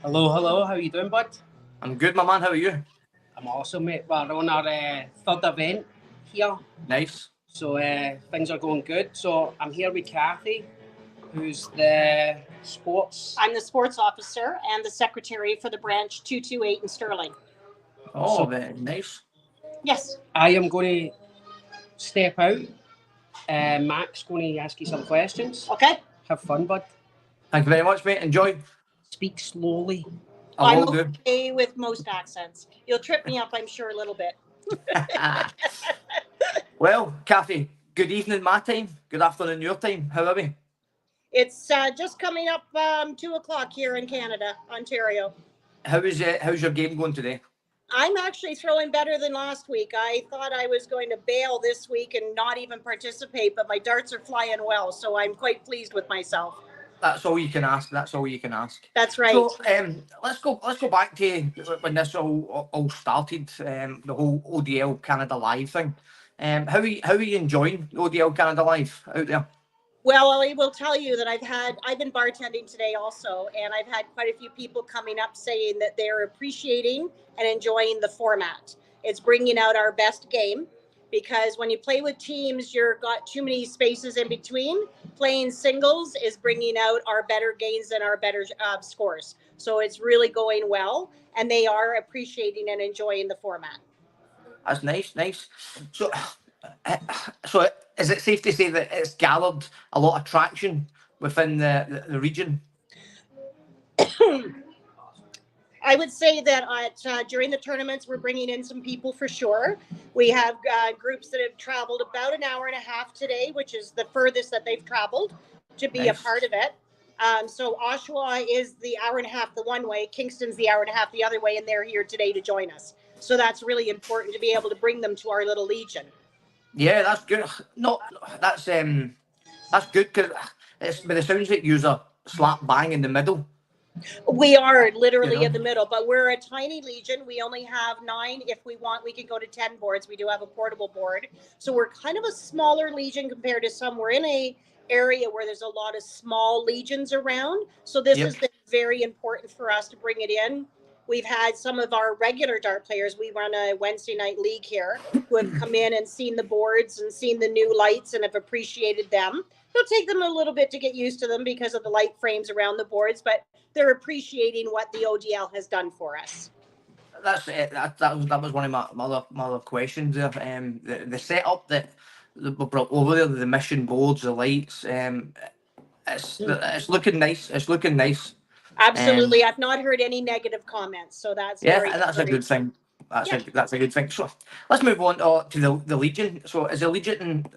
Hello, hello. How you doing, bud? I'm good, my man. How are you? I'm awesome, mate. We're on our third event here, Nice. so things are going good. So I'm here with Kathy, who's the sports. I'm the sports officer and the secretary for the branch 228 in Stirling. Oh, very nice. Yes. I am going to step out. Mac's going to ask you some questions. Okay. Have fun, bud. Thank you very much, mate. Enjoy. Speak slowly. I I'm will do. okay with most accents. You'll trip me up, I'm sure, a little bit. Well, Kathy, good evening, my time. Good afternoon, your time. How are we? It's just coming up 2 o'clock here in Canada, Ontario. How's your game going today? I'm actually throwing better than last week. I thought I was going to bail this week and not even participate, but my darts are flying well, so I'm quite pleased with myself. That's all you can ask. That's all you can ask. That's right. So, let's go back to when this all started. The whole ODL Canada Live thing. How are you enjoying ODL Canada Live out there? Well, I will tell you that I've been bartending today also, and I've had quite a few people coming up saying that they're appreciating and enjoying the format. It's bringing out our best game, because when you play with teams, you've got too many spaces in between. Playing singles is bringing out our better gains and our better scores. So it's really going well, and they are appreciating and enjoying the format. That's nice. So, so is it safe to say that it's gathered a lot of traction within the region? I would say that during the tournaments, we're bringing in some people for sure. We have groups that have traveled about an hour and a half today, which is the furthest that they've traveled to be a part of it. So Oshawa is the hour and a half the one way, Kingston's the hour and a half the other way, and they're here today to join us. So that's really important to be able to bring them to our little legion. Yeah, that's good. No, that's good because it's by the sounds like you're slap bang in the middle. We are literally in the middle, but we're a tiny legion. We only have 9. If we want, we can go to 10 boards. We do have a portable board. So we're kind of a smaller legion compared to some. We're in a area where there's a lot of small legions around. So this has been very important for us to bring it in. We've had some of our regular dart players. We run a Wednesday night league here who have come in and seen the boards and seen the new lights and have appreciated them. It'll take them a little bit to get used to them because of the light frames around the boards, but they're appreciating what the ODL has done for us. That's it. That was one of my other questions there. The setup that we brought over there, the mission boards, the lights. It's looking nice. It's looking nice. Absolutely. I've not heard any negative comments, so that's that's a good thing. That's a good thing. So let's move on to the Legion. So is the Legion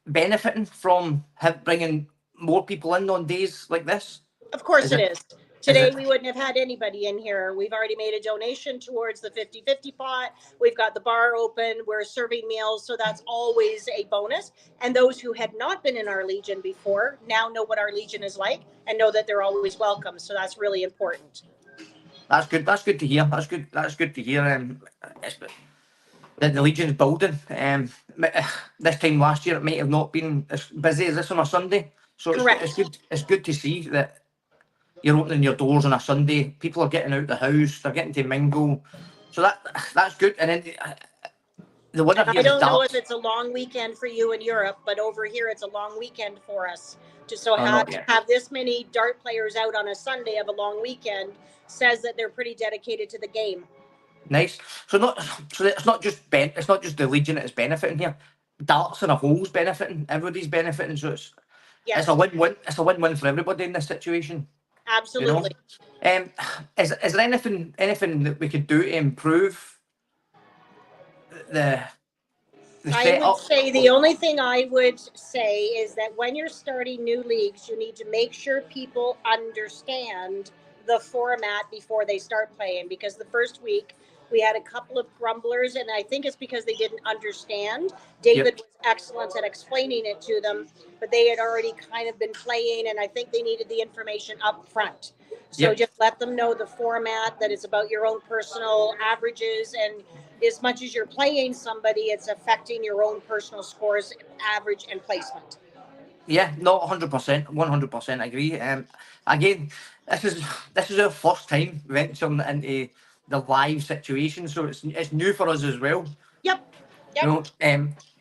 benefiting from bringing more people in on days like this? Of course it is. Today, we wouldn't have had anybody in here. We've already made a donation towards the 50-50 pot. We've got the bar open. We're serving meals. So that's always a bonus. And those who had not been in our Legion before now know what our Legion is like and know that they're always welcome. So that's really important. That's good. That's good to hear. That's good to hear. The Legion's building. This time last year, it might have not been as busy as this on a Sunday. So it's good to see that you're opening your doors on a Sunday. People are getting out the house. They're getting to mingle. So that's good. And then the winner here. I don't know if it's a long weekend for you in Europe, but over here it's a long weekend for us. To have this many dart players out on a Sunday of a long weekend says that they're pretty dedicated to the game. Nice. So it's not just the Legion that is benefiting here. Darts and a whole's benefiting. Everybody's benefiting. So it's a win-win. It's a win-win for everybody in this situation. Absolutely. Is there anything that we could do to improve the I would say the only thing I would say is that when you're starting new leagues, you need to make sure people understand the format before they start playing, because the first week we had a couple of grumblers, and I think it's because they didn't understand. David was excellent at explaining it to them, but they had already kind of been playing, and I think they needed the information up front. So just let them know the format, that it's about your own personal averages, and as much as you're playing somebody, it's affecting your own personal scores, average, and placement. Yeah, no, 100%, 100% agree. Again, this is our first time venturing into the live situation, so it's new for us as well. Yep. You know,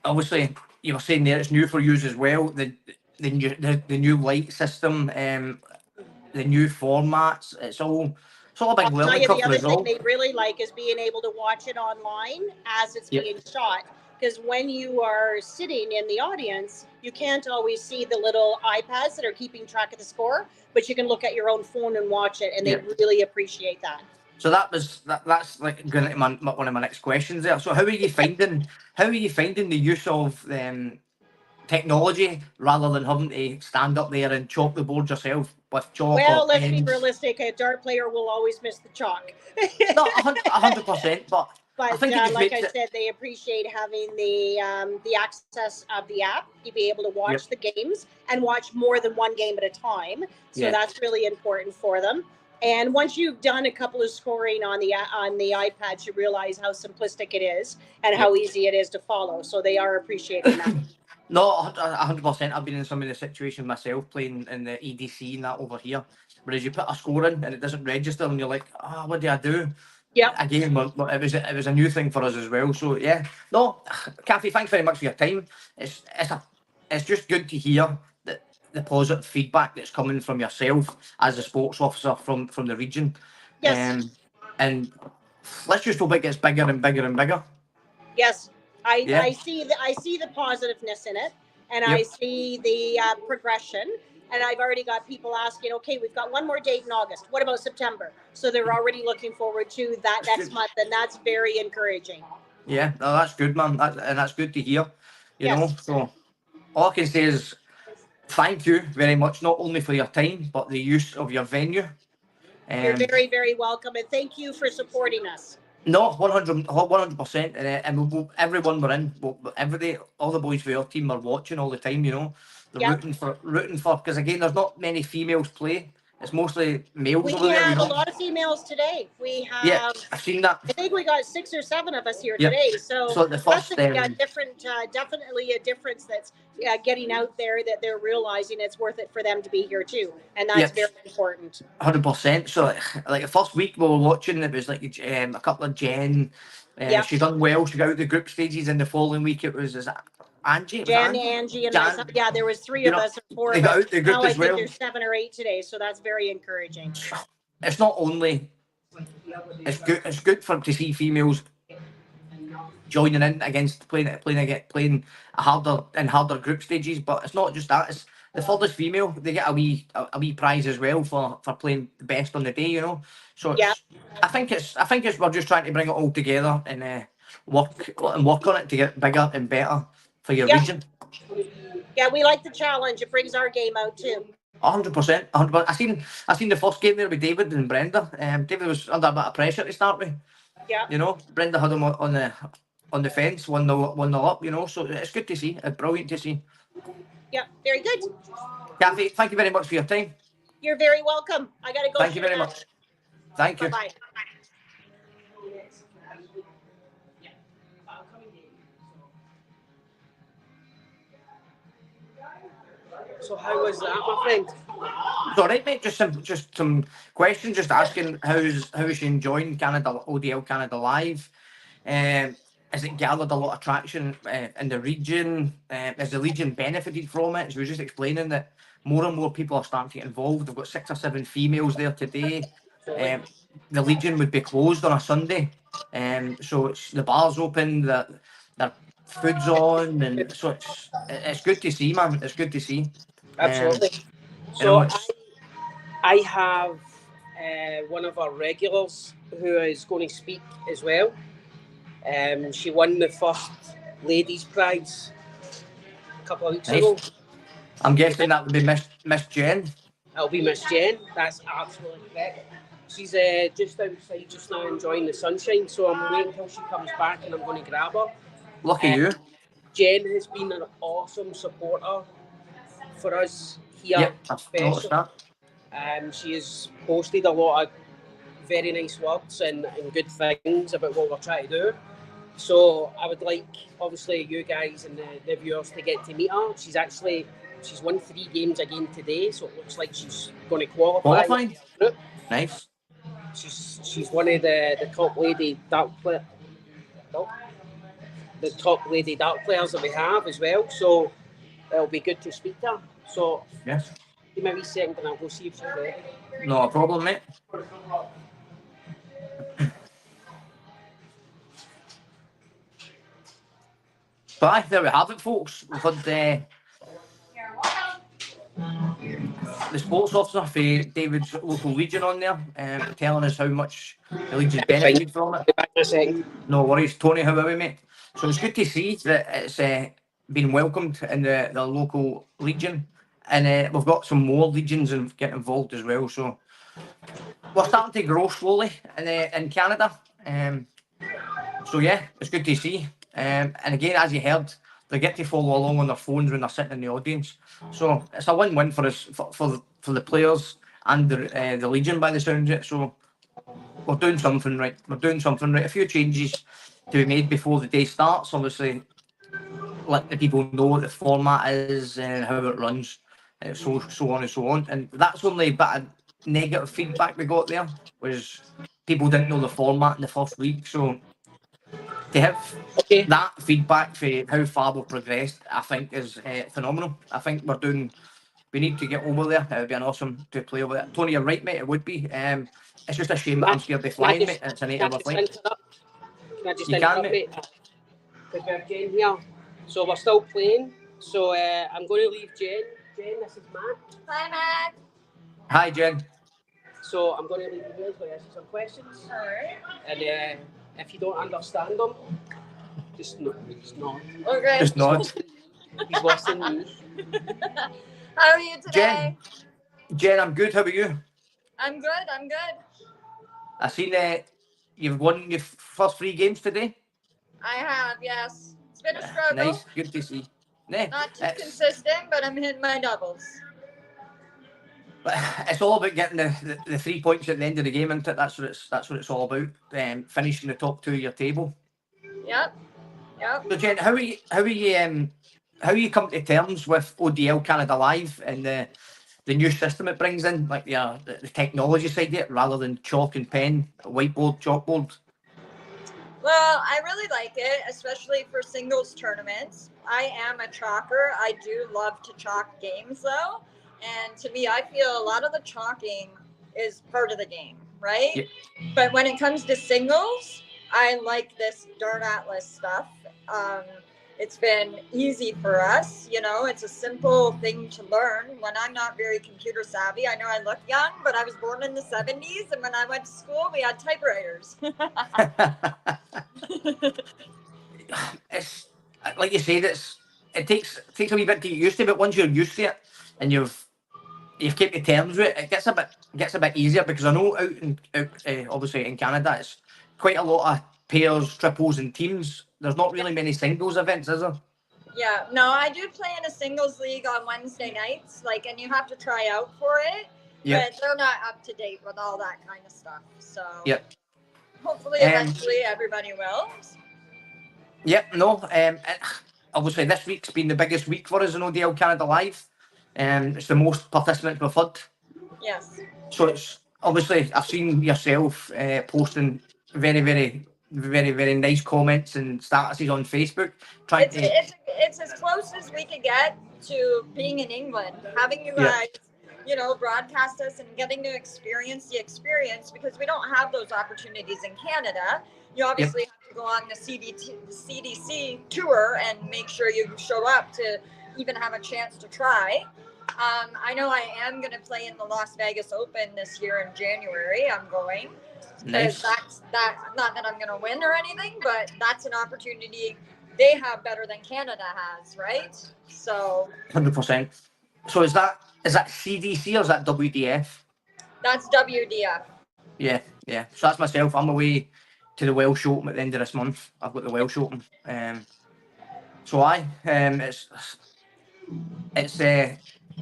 obviously you were saying there it's new for you as well. The new light system, the new formats. It's all a big I'll tell learning you curve the for other us thing all. they really like is being able to watch it online as it's Yep. being shot. Because when you are sitting in the audience, you can't always see the little iPads that are keeping track of the score, but you can look at your own phone and watch it, and they Yep. really appreciate that. So that's like going into one of my next questions there. So how are you finding the use of technology rather than having to stand up there and chalk the board yourself with chalk Well, or let's be pens? realistic. A dart player will always miss the chalk. No, 100%. But I But think it just like makes I it. said, they appreciate having the access of the app to be able to watch the games and watch more than one game at a time. So Yeah. that's really important for them. And once you've done a couple of scoring on the iPads, you realize how simplistic it is and how easy it is to follow. So they are appreciating that. No, 100%. I've been in some of the situations myself playing in the EDC and that over here. Whereas you put a score in and it doesn't register, and you're like, what do I do? Yep. Again, it was a new thing for us as well. So yeah, no, Kathy, thanks very much for your time. It's just good to hear the positive feedback that's coming from yourself as a sports officer from the region. Yes. And let's just hope it gets bigger and bigger and bigger. Yes. I see the positiveness in it, and I see the progression. And I've already got people asking, okay, we've got one more date in August. What about September? So they're already looking forward to that next month, and that's very encouraging. Yeah, no, that's good, man. That's good to hear. You know, so all I can say is thank you very much, not only for your time, but the use of your venue. You're very, very welcome, and thank you for supporting us. No, 100%, and everyone we're in, every day, all the boys for your team are watching all the time. You know, they're rooting for because again, there's not many females play. It's mostly males over there. We You have know? a lot of females today. We have. Yeah, I've seen that. I think we got 6 or 7 of us here today. So the first, that's different. Definitely a difference that's getting out there that they're realizing it's worth it for them to be here too, and that's very important. 100%. So like the first week we were watching, it was like a couple of Jen. She done well. She got out the group stages, and the following week it was Angie. Angie, and myself. Yeah, there was 3 of us or 4 they of got us. out the group Now as I well. think there's 7 or 8 today, so that's very encouraging. It's not only it's good for to see females joining in against playing harder group stages, but it's not just that. It's the furthest female. They get a wee prize as well for playing the best on the day. You know, so I think it's we're just trying to bring it all together and work on it to get bigger and better for your region. Yeah, we like the challenge. It brings our game out too. 100%. I seen the first game there with David and Brenda. David was under a bit of pressure to start with. Yeah. You know, Brenda had him on the fence, 1-0 up. You know, so it's good to see. It's brilliant to see. Yeah, very good. Kathy, thank you very much for your time. You're very welcome. I gotta go. Thank you very much. Thank you. Bye. So how was that, my friend? It's all right, mate. Just some questions. Just asking how's she enjoying Canada ODL Canada Live? Has it gathered a lot of traction in the region? Has the region benefited from it? She was just explaining that more and more people are starting to get involved. They've got 6 or 7 females there today. The Legion would be closed on a Sunday, so it's the bars open, their food's on, and so it's good to see, man. It's good to see. Absolutely. So I have one of our regulars who is going to speak as well. She won the first ladies' prize a couple of weeks ago. I'm guessing that would be Miss Jen. It'll be Miss Jen. That's absolutely correct. She's just outside just now enjoying the sunshine, so I'm waiting until she comes back and I'm going to grab her. Lucky you. Jen has been an awesome supporter for us here. Yep, I've noticed that. She has posted a lot of very nice words and good things about what we're trying to do. So I would like, obviously, you guys and the viewers to get to meet her. She's actually she's won 3 games again today, so it looks like she's going to qualify. Nice. She's one of the top lady dart players that we have as well. So it'll be good to speak to her. So yes, give me a wee second and I'll go see if she's ready. No problem, mate. So there we have it, folks. We've had the sports officer for David's local Legion on there, telling us how much the Legion's benefited from it. No worries, Tony, how are we, mate? So it's good to see that it's been welcomed in the local Legion, and we've got some more Legions getting involved as well. So we're starting to grow slowly in Canada. So yeah, it's good to see. And again, as you heard, they get to follow along on their phones when they're sitting in the audience. So it's a win-win for us, for the players and the Legion, by the sound of it. So we're doing something right. A few changes to be made before the day starts. Obviously, let the people know what the format is and how it runs, so on and so on. And that's only a bit of negative feedback we got there, was people didn't know the format in the first week. So to have that feedback for how far we've progressed, I think is phenomenal. I think we need to get over there. It would be an awesome to play over there. Tony, you're right, mate. It would be. It's just a shame that I'm scared of flying, mate. It's an 8-hour flight. Can I just interrupt, mate? Because we have Jen here. So we're still playing. So I'm going to leave Jen. Jen, this is Matt. Hi, Matt. Hi, Jen. So I'm going to leave you guys to ask some questions. All right. And if you don't understand them, just nod. Okay. Just nod. He's watching me. How are you today? Jen, I'm good. How are you? I'm good. I seen you've won your first 3 games today. I have, yes. It's been a struggle. Nice, good to see. Not too consistent, but I'm hitting my doubles. But it's all about getting the 3 points at the end of the game, isn't it? That's what it's all about. Finishing the top 2 of your table. Yep. So Jen, how are you come to terms with ODL Canada Live and the new system it brings in, like the technology side of it, rather than chalk and pen, whiteboard, chalkboard? Well, I really like it, especially for singles tournaments. I am a chalker. I do love to chalk games, though. And to me, I feel a lot of the chalking is part of the game, right? Yeah. But when it comes to singles, I like this Dart Atlas stuff. It's been easy for us. It's a simple thing to learn. When I'm not very computer savvy, I know I look young, but I was born in the 70s. And when I went to school, we had typewriters. It's like you said, it takes a wee bit to get used to, but once you're used to it and you've kept to terms with it, it gets a bit easier, because I know out obviously in Canada it's quite a lot of pairs, triples, and teams. There's not really many singles events, is there? Yeah, no, I do play in a singles league on Wednesday nights, and you have to try out for it. Yep. But they're not up to date with all that kind of stuff. So yep. Hopefully, eventually, everybody will. Yep, no. Obviously, this week's been the biggest week for us in ODL Canada Live. It's the most participants we've had. Yes. So it's obviously, I've seen yourself posting very, very, very, very nice comments and statuses on Facebook. It's as close as we could get to being in England, having you guys, broadcast us and getting to experience the experience, because we don't have those opportunities in Canada. You obviously have to go on the CDC tour and make sure you show up to even have a chance to try. I know I am going to play in the Las Vegas Open this year in January. I'm going. Nice. That's not that I'm going to win or anything, but that's an opportunity they have better than Canada has, right? So 100%. So is that CDC or is that WDF? That's WDF. Yeah. So that's myself. I'm away to the Welsh Open at the end of this month. I've got the Welsh Open.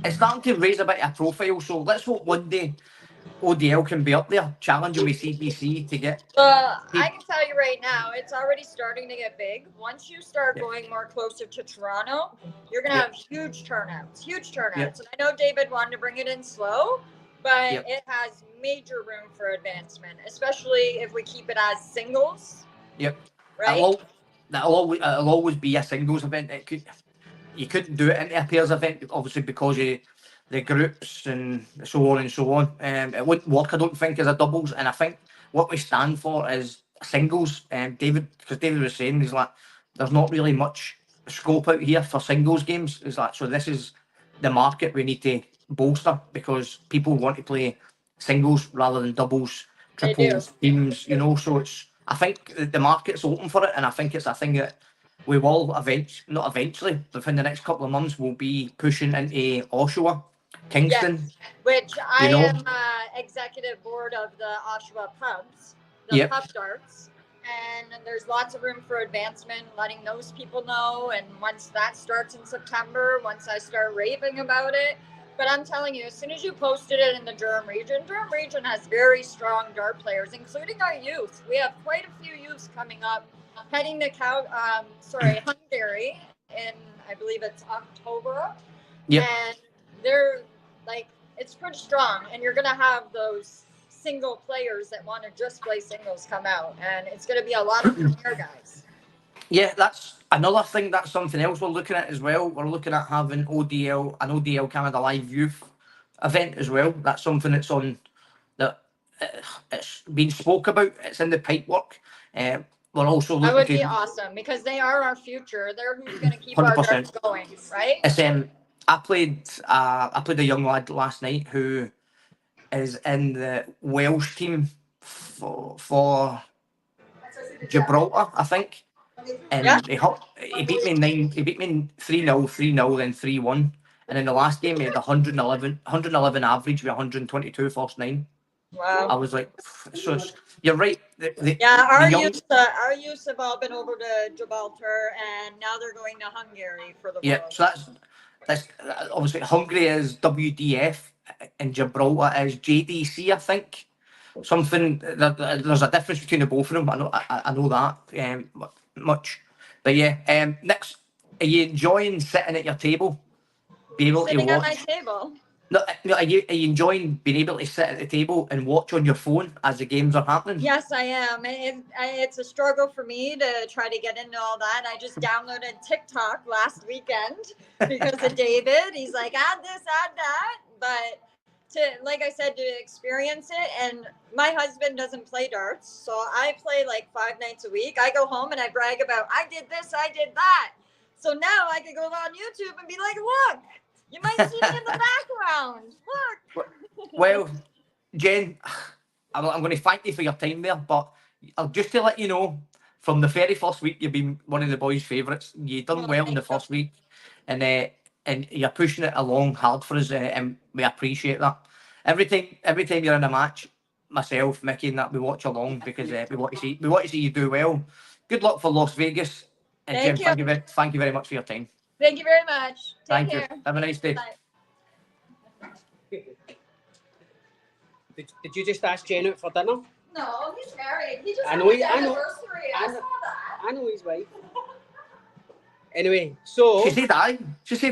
It's starting to raise a bit of a profile. So let's hope one day ODL can be up there, challenging with CBC to get. I can tell you right now, it's already starting to get big. Once you start going more closer to Toronto, you're going to have huge turnouts. And I know David wanted to bring it in slow, but it has major room for advancement, especially if we keep it as singles. Yep. Right? It'll always be a singles event. You couldn't do it into a pairs event, obviously, because of the groups and so on and so on. It wouldn't work, I don't think, as a doubles. And I think what we stand for is singles. David was saying, he's like, there's not really much scope out here for singles games. He's like, so this is the market we need to bolster, because people want to play singles rather than doubles, triples, teams, you know. So I think the market's open for it, and I think it's a thing that we will not eventually, within the next couple of months, we'll be pushing into Oshawa, Kingston. Yes, which I am executive board of the Oshawa pubs, the pub darts, and there's lots of room for advancement, letting those people know. And once that starts in September, once I start raving about it. But I'm telling you, as soon as you posted it in the Durham region has very strong dart players, including our youth. We have quite a few youths coming up, heading to Hungary in, I believe it's October. Yep. And they're like, it's pretty strong. And you're going to have those single players that want to just play singles come out. And it's going to be a lot of premier guys. Yeah, that's another thing. That's something else we're looking at as well. We're looking at having an ODL Canada Live Youth event as well. That's something that's on that it's been spoke about. It's in the pipework. We're also looking. That would be awesome, because they are our future. They're who's going to keep 100%. Our darts going, right? It's I played a young lad last night who is in the Welsh team for Gibraltar, I think. And he beat me 3-0, 3-0, then 3-1. And in the last game, he had 111 average with 122 first 9. Wow. I was like, so you're right. Our youth have all been over to Gibraltar, and now they're going to Hungary for the World. Yeah, so that's obviously Hungary is WDF and Gibraltar is JDC, I think. Something there's a difference between the both of them. I know that much, but yeah. Next, are you enjoying sitting at your table, be able sitting to watch? at my table? No, are you enjoying being able to sit at the table and watch on your phone as the games are happening? Yes, I am. It's a struggle for me to try to get into all that. I just downloaded TikTok last weekend because of David. He's like, add this, add that. But like I said, to experience it, and my husband doesn't play darts, so I play like 5 nights a week. I go home and I brag about, I did this, I did that. So now I could go on YouTube and be like, look. You might see me in the background. Look. Well, Jen, I'm going to thank you for your time there, but just to let you know, from the very first week, you've been one of the boys' favourites. You've done well in the first week, and you're pushing it along hard for us, and we appreciate that. Every time you're in a match, myself, Mickey, and that, we watch along because we want to see you do well. Good luck for Las Vegas, and Jen, thank you very much for your time. Thank you very much. Thank you. Have a nice day. Bye. Did you just ask Jen out for dinner? No, he's married. He just I know. I saw that. I know his wife. Anyway, so She said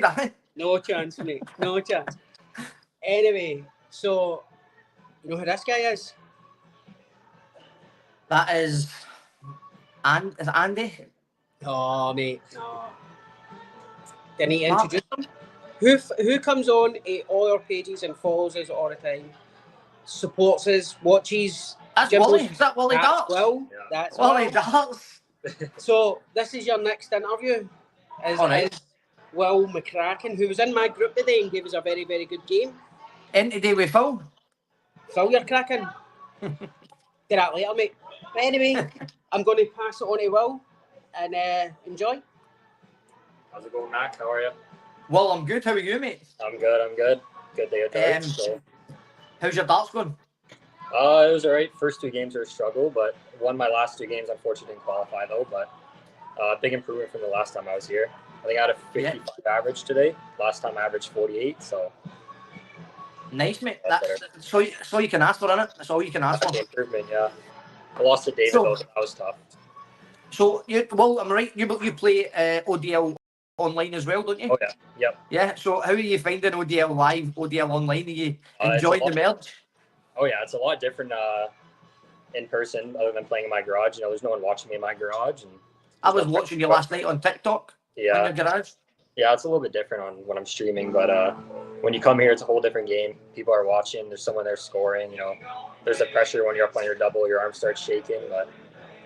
aye. No chance, mate. No chance. Anyway, so you know who this guy is? That is Andy? Oh, mate, no. Didn't he introduce him? Who comes on all our pages and follows us all the time, supports us, watches. That's Wally. Is that Wally Darts? Well, yeah. That's Wally Darts. So this is your next interview. Is Will McCracken, who was in my group today and gave us a very, very good game. In today with Phil. Phil, you're cracking. Get that later, mate. But anyway, I'm going to pass it on to Will and enjoy. How's it going, Mac? How are you? Well, I'm good. How are you, mate? I'm good. Good day at darts. How's your darts going? It was all right. First 2 games were a struggle, but won my last 2 games. Unfortunately, didn't qualify, though. But big improvement from the last time I was here. I think I had a 55 average today. Last time I averaged 48, so Nice, mate. That's so you can ask for, innit? That's all you can ask for. The improvement, yeah. I lost to David, though, so that was tough. So, I'm right. You play ODL online as well, don't you? Oh, yeah. Yep. Yeah. So, how are you finding ODL live, ODL online? Are you enjoying the merge? Oh, yeah. It's a lot different in person, other than playing in my garage. You know, there's no one watching me in my garage. And I was watching you last night on TikTok. Yeah. In your garage. Yeah, it's a little bit different on when I'm streaming, but when you come here, it's a whole different game. People are watching. There's someone there scoring. You know, there's the pressure when you're up on your double. Your arm starts shaking, but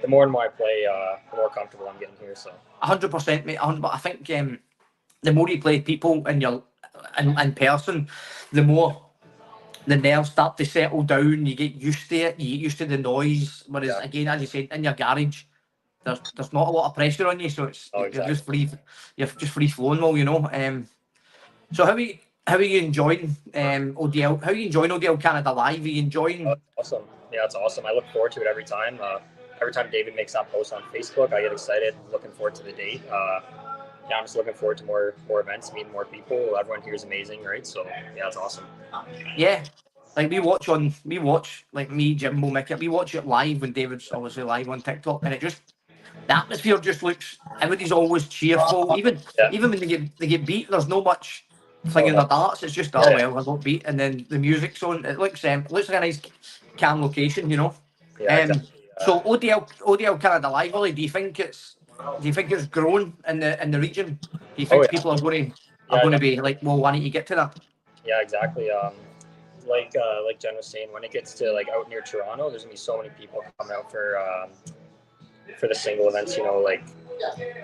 the more and more I play, the more comfortable I'm getting here. So 100%, mate. 100%. I think the more you play people in person, the more the nerves start to settle down. You get used to it. You get used to the noise. Whereas again, as you said, in your garage, there's not a lot of pressure on you, so you're just free. You're just free flowing, well, you know. So how are you enjoying ODL? How are you enjoying ODL Canada Live? Are you enjoying? Awesome. Yeah, it's awesome. I look forward to it every time. Every time David makes that post on Facebook, I get excited. Looking forward to the date. Yeah, I'm just looking forward to more events, meeting more people. Everyone here is amazing, right? So yeah, it's awesome. Yeah. Like we watch like me, Jimbo, Mickey, we watch it live when David's obviously live on TikTok, and the atmosphere just looks, everybody's always cheerful. Even when they get beat, there's no much flinging their darts. It's just, well, I got beat, and then the music's on. It looks like a nice calm location, you know. Yeah, exactly. So ODL Canada Live, Ollie, do you think it's grown in the region? Do you think people are going to be like, well, why don't you get to that? Yeah, exactly. Like Jen was saying, when it gets to like out near Toronto, there's gonna be so many people coming out for the single events. You know, like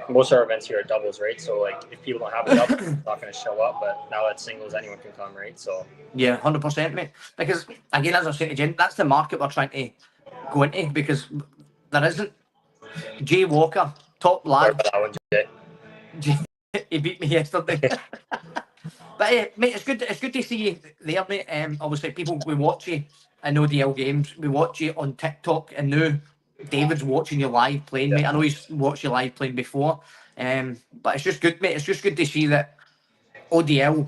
most of our events here are doubles, right? So like if people don't have a double, they're not gonna show up. But now that singles, anyone can come, right? So yeah, 100%, mate. Because again, as I was saying to Jen, that's the market we're trying to go into, because there isn't. Jay Walker, top lad. He beat me yesterday. But mate, it's good to see you there, mate. Obviously, people, we watch you in ODL games. We watch you on TikTok, and now David's watching you live playing, mate. I know he's watched you live playing before. But it's just good, mate. It's just good to see that ODL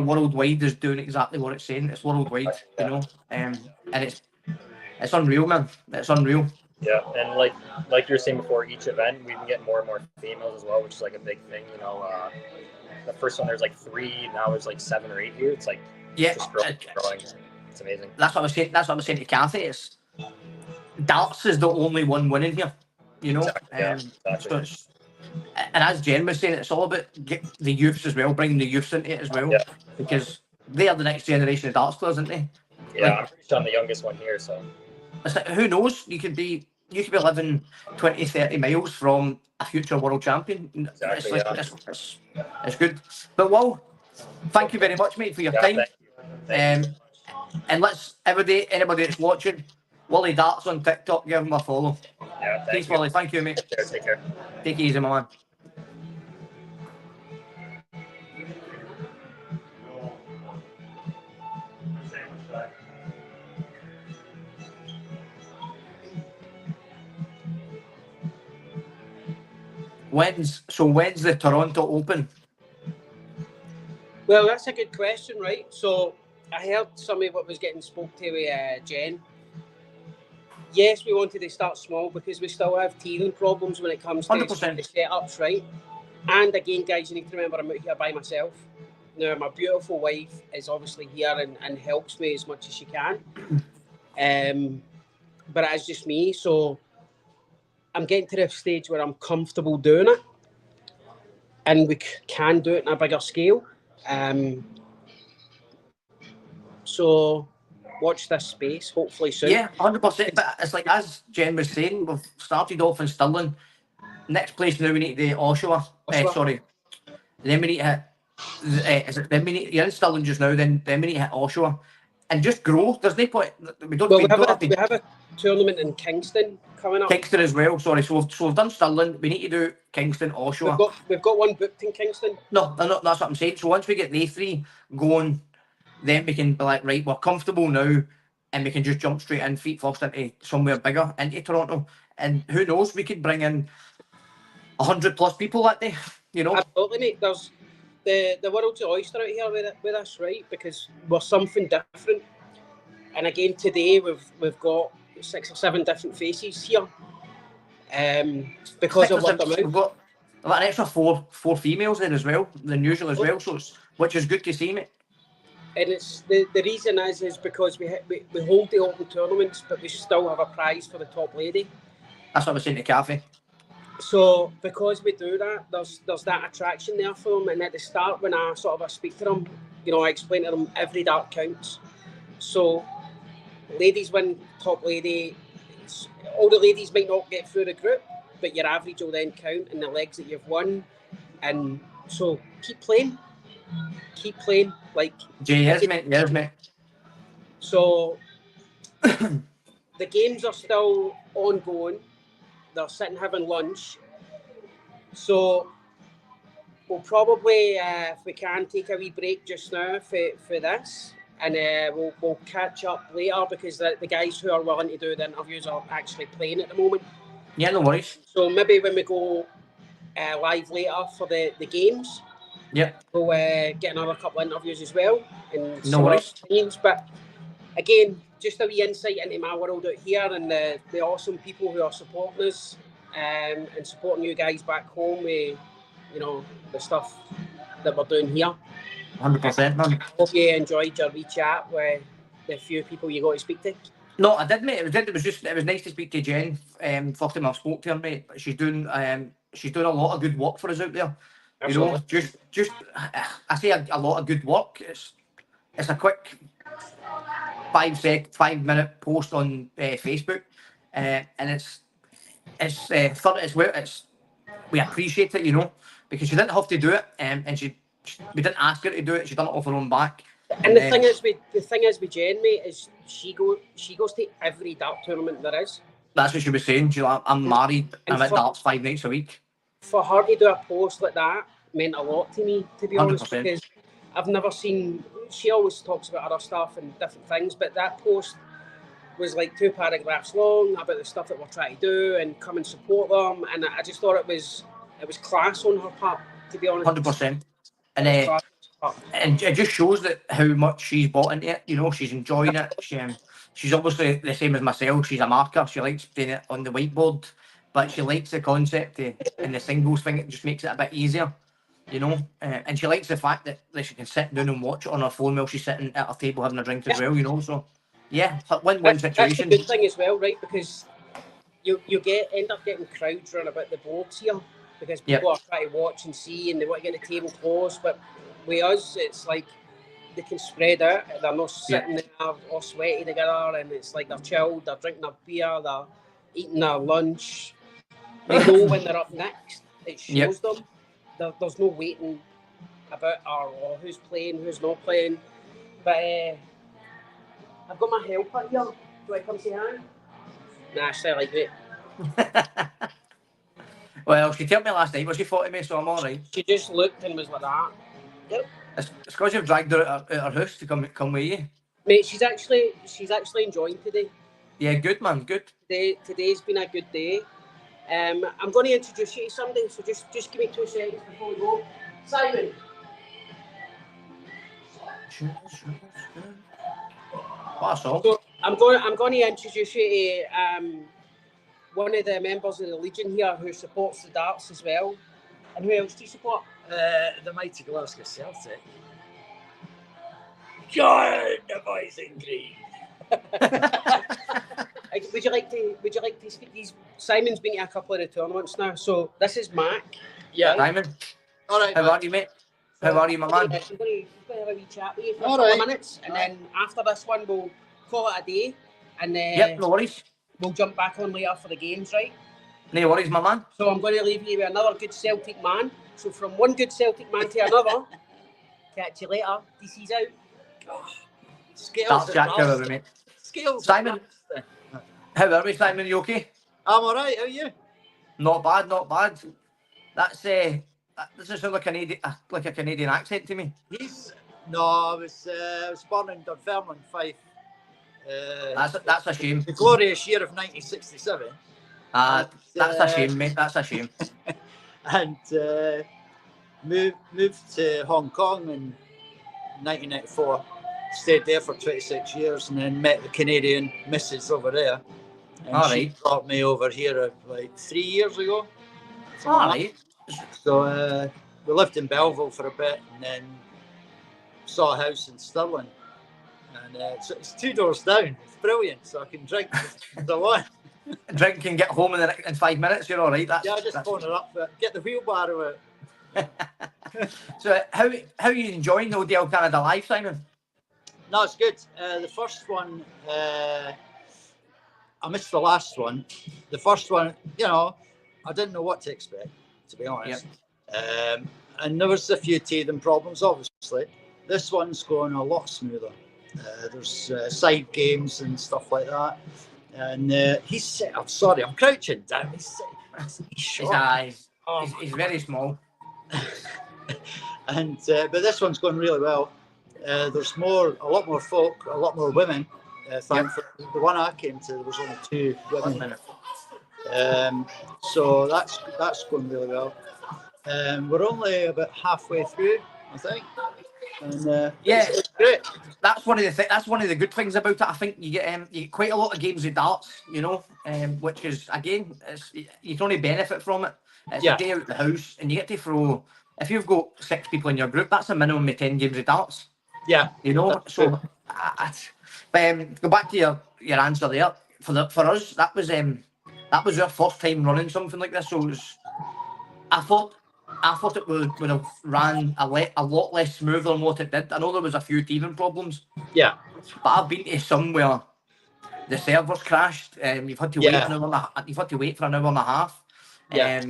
worldwide is doing exactly what it's saying. It's worldwide, you know. And it's unreal, man. It's unreal. Yeah, and like you were saying before, each event we've been getting more and more females as well, which is like a big thing. You know, the first one there's like 3, now there's like 7 or 8 here. It's like just growing. It's amazing. That's what I was saying to Kathy. It's darts is the only one winning here. You know, exactly. So and as Jen was saying, it's all about the youths as well, bringing the youths into it as well, because they are the next generation of darts players, aren't they? Yeah, I'm pretty sure I'm the youngest one here, so. It's like, who knows? You could be living 20, 30 miles from a future world champion. Exactly, it's good. But well, thank you very much, mate, for your time. Thank you. And let's anybody that's watching, Wally Darts on TikTok, give him a follow. Yeah, thanks, Wally. Thank you, mate. Take care. Take it easy, my man. When's the Toronto Open? Well, that's a good question, right? So I heard some of what was getting spoke to with Jen. Yes, we wanted to start small because we still have teething problems when it comes to 100%. the setups, right? And again, guys, you need to remember I'm out here by myself. Now, my beautiful wife is obviously here and helps me as much as she can. But it's just me, so I'm getting to the stage where I'm comfortable doing it, and we can do it on a bigger scale. So watch this space, hopefully soon. Yeah, 100%. But it's like, as Jen was saying, we've started off in Stirling. Next place now we need to Oshawa. Sorry. Then we need to hit, you're in Stirling just now, then we need to hit Oshawa. And just grow. There's no point. We have a tournament in Kingston coming up. Kingston as well, sorry. So we've done Stirling. We need to do Kingston, Oshawa. We've got one booked in Kingston. No, that's what I'm saying. So once we get the 3 going, then we can be like, right, we're comfortable now, and we can just jump straight in, feet first, into somewhere bigger, into Toronto. And who knows, we could bring in 100+ people that day, you know? Absolutely, mate. the world's an oyster out here with us, right? Because we're something different. And again, today we've got 6 or 7 different faces here. Because of what we've got an extra four females there as well than usual as well, so which is good to see, mate. And it's the reason is because we hold the open tournaments, but we still have a prize for the top lady. That's what I was saying to Kathy. So because we do that, there's that attraction there for them. And at the start, when I speak to them, I explain to them every dart counts. So ladies win top lady. All the ladies might not get through the group, but your average will then count in the legs that you've won. And so keep playing. Like Yes, mate. So the games are still ongoing. They're sitting having lunch. So we'll probably, if we can, take a wee break just now for this. And we'll catch up later because the guys who are willing to do the interviews are actually playing at the moment. Yeah, no worries. So maybe when we go live later for the games, we'll get another couple of interviews as well. And no worries. Opinions. But again, just a wee insight into my world out here and the awesome people who are supporting us and supporting you guys back home with, the stuff that we're doing here. 100%, man. Hope you enjoyed your wee chat with the few people you got to speak to. No, I did, mate. It was nice to speak to Jen. First time I've spoke to her, mate. But she's doing a lot of good work for us out there. Absolutely. Just I say a lot of good work. It's a quick 5-minute post on Facebook, and it's we appreciate it, because she didn't have to do it, and we didn't ask her to do it. She done it off her own back. And the thing is with Jen, mate, is she goes to every dart tournament there is. That's what she was saying. She's like, I'm married. I'm at darts 5 nights a week. For her to do a post like that meant a lot to me, to be 100%. honest, because I've never seen. She always talks about other stuff and different things, but that post was like 2 paragraphs long about the stuff that we're trying to do and come and support them. And I just thought it was class on her part, to be honest. 100%. And it just shows that how much she's bought into it. She's enjoying it. She's obviously the same as myself. She's a marker. She likes doing it on the whiteboard, but she likes the concept and the singles thing. It just makes it a bit easier, and she likes the fact that she can sit down and watch it on her phone while she's sitting at her table having a drink as well. So yeah, win-win situation. That's a good thing as well, right? Because you end up getting crowds around about the boards here because people are trying to watch and see and they want to get the table close, but with us, it's like they can spread out. They're not sitting there all sweaty together, and it's like they're chilled. They're drinking their beer. They're eating their lunch. They know when they're up next. It shows them. There's no waiting about who's playing, who's not playing. But I've got my helper here. Do I come say hi? Nah, still like it. Well, she told me last night, she thought of me, so I'm all right. She just looked and was like that. Yep. It's because you've dragged her out her house to come with you. Mate, she's actually enjoying today. Yeah, good man, good. Today's been a good day. I'm going to introduce you to somebody, so just give me 2 seconds before we go. Simon. What a song. So I'm going to introduce you to one of the members of the Legion here who supports the darts as well. And who else do you support? The mighty Glasgow Celtic. John, the boys in green. Would you like to speak these? Simon's been to a couple of the tournaments now. So this is Mac. Yeah. Simon. All right. How are you, mate? How are you, my man? I'm going to have a wee chat with you for a couple of minutes, and then after this one, we'll call it a day. And no worries. We'll jump back on later for the games, right? No worries, my man. So I'm going to leave you with another good Celtic man. So from one good Celtic man to another. Catch you later. DC's out. Oh, scales. Mate. Scales. Simon. How are we, Simon? You okay? I'm all right. How are you? Not bad. That's doesn't sound like a Canadian accent to me. I was born in Dunfermline, Fife. That's a shame. The glorious year of 1967. That's a shame, mate. That's a shame. And moved to Hong Kong in 1994. Stayed there for 26 years, and then met the Canadian missus over there. And she brought me over here like 3 years ago. So we lived in Belleville for a bit, and then saw a house in Stirling. And it's 2 doors down. It's brilliant, so I can drink as I want. Drink and get home in 5 minutes. You're all right. I just phone her up, but get the wheelbarrow out. So how are you enjoying the ODL Canada Live, Simon? No, it's good. The first one, I missed the last one. The first one, I didn't know what to expect, to be honest. Yep. And there was a few teething problems, obviously. This one's going a lot smoother. There's side games and stuff like that. And I'm sorry, I'm crouching down. He's short. He's very small. And but this one's going really well. There's a lot more folk, a lot more women. Thankfully, the one I came to, there was only 2 women. So that's going really well. We're only about halfway through, I think. And it's great. That's one of the good things about it. I think you get quite a lot of games of darts, which is again, you can only benefit from it. It's a day out of the house, and you get to throw. If you've got 6 people in your group, that's a minimum of 10 games of darts. Yeah, So go back to your answer there. For us, that was our first time running something like this. So I thought it would have ran a lot less smoother than what it did. I know there was a few teething problems. Yeah. But I've been to some where the servers crashed. You've had to wait an hour. You've had to wait for an hour and a half. Yeah.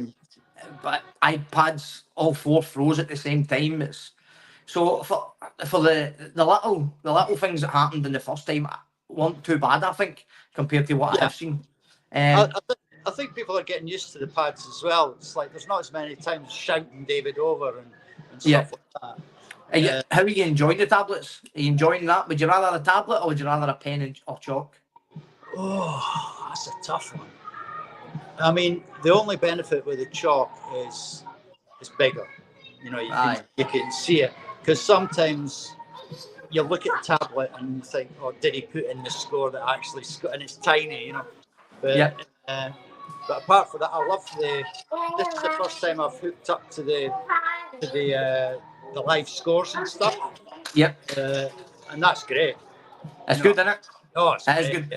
But iPads all 4 froze at the same time. So for the little things that happened in the first time weren't too bad, I think, compared to what I've seen. I think people are getting used to the pads as well. It's like there's not as many times shouting David over and stuff like that. How are you enjoying the tablets? Are you enjoying that? Would you rather a tablet or would you rather a pen or chalk? Oh, that's a tough one. I mean, the only benefit with the chalk is it's bigger. You can see it. Because sometimes you look at the tablet and you think, oh, did he put in the score that actually scored? And it's tiny, But apart from that, I love this is the first time I've hooked up to the live scores and stuff. Yep. And that's great. It's good, isn't it? Oh, it's good.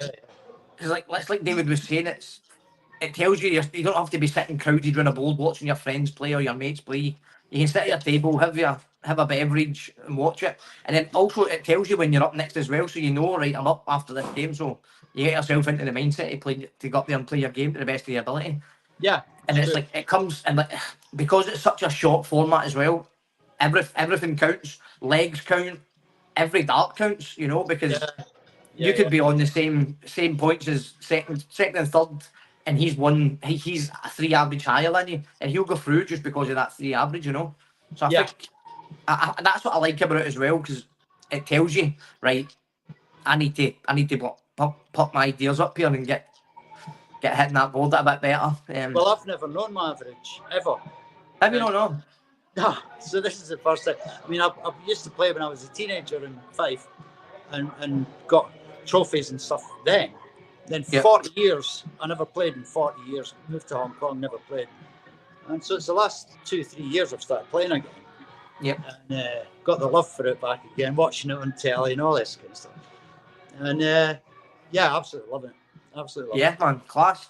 It's like David was saying, it tells you don't have to be sitting crowded around a board watching your friends play or your mates play. You can sit at your table, have a beverage and watch it. And then also it tells you when you're up next as well, so right, I'm up after this game, so you get yourself into the mindset to go up there and play your game to the best of your ability. Yeah. And it's like it comes and because it's such a short format as well, everything counts, legs count, every dart counts, because you could be on the same points as second and third, and he's a 3 average higher than you, and he'll go through just because of that 3 average, So I think that's what I like about it as well, because it tells you, right, I need to pop my ideas up here and get hitting that board a bit better. Well, I've never known my average ever. Have you not known? No, so this is the first time. I mean, I used to play when I was a teenager in Fife, and got trophies and stuff then. Then 40 years, I never played in 40 years. Moved to Hong Kong, never played. And so it's the last 2-3 years I've started playing again. Yep. And got the love for it back again, watching it on telly and all this kind of stuff. And absolutely loving it. Absolutely loving it. Yeah, man, class.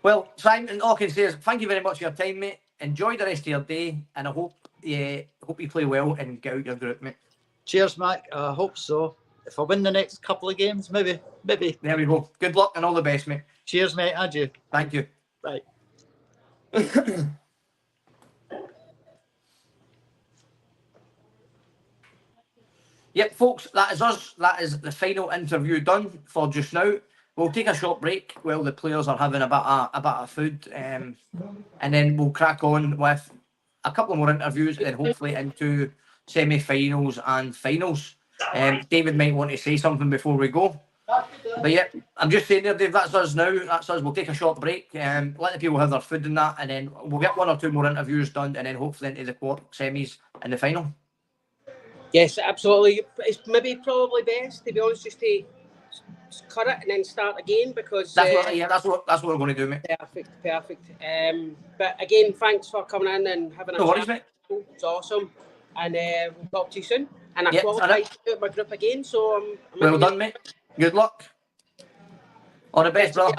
Well, Simon, all I can say is thank you very much for your time, mate. Enjoy the rest of your day, and I hope you play well and get out your group, mate. Cheers, Mac. I hope so. If I win the next couple of games, maybe. There we go. Good luck and all the best, mate. Cheers, mate. And you. Thank you. Bye. Yep, folks, that is us. That is the final interview done for just now. We'll take a short break while the players are having a bit of food, and then we'll crack on with a couple more interviews and hopefully into semi-finals and finals. David might want to say something before we go. But yeah, I'm just saying there, Dave, that's us now. That's us. We'll take a short break, let the people have their food and that, and then we'll get 1 or 2 more interviews done, and then hopefully into the quarter semis and the final. Yes, absolutely. It's maybe probably best, to be honest, just to cut it and then start again, because that's what we're going to do, mate. Perfect. But again, thanks for coming in and having a chat. No worries, mate. It's awesome, and we'll talk to you soon. And I qualified out my group again, so I'm well done, mate. Good luck. All the best, brother.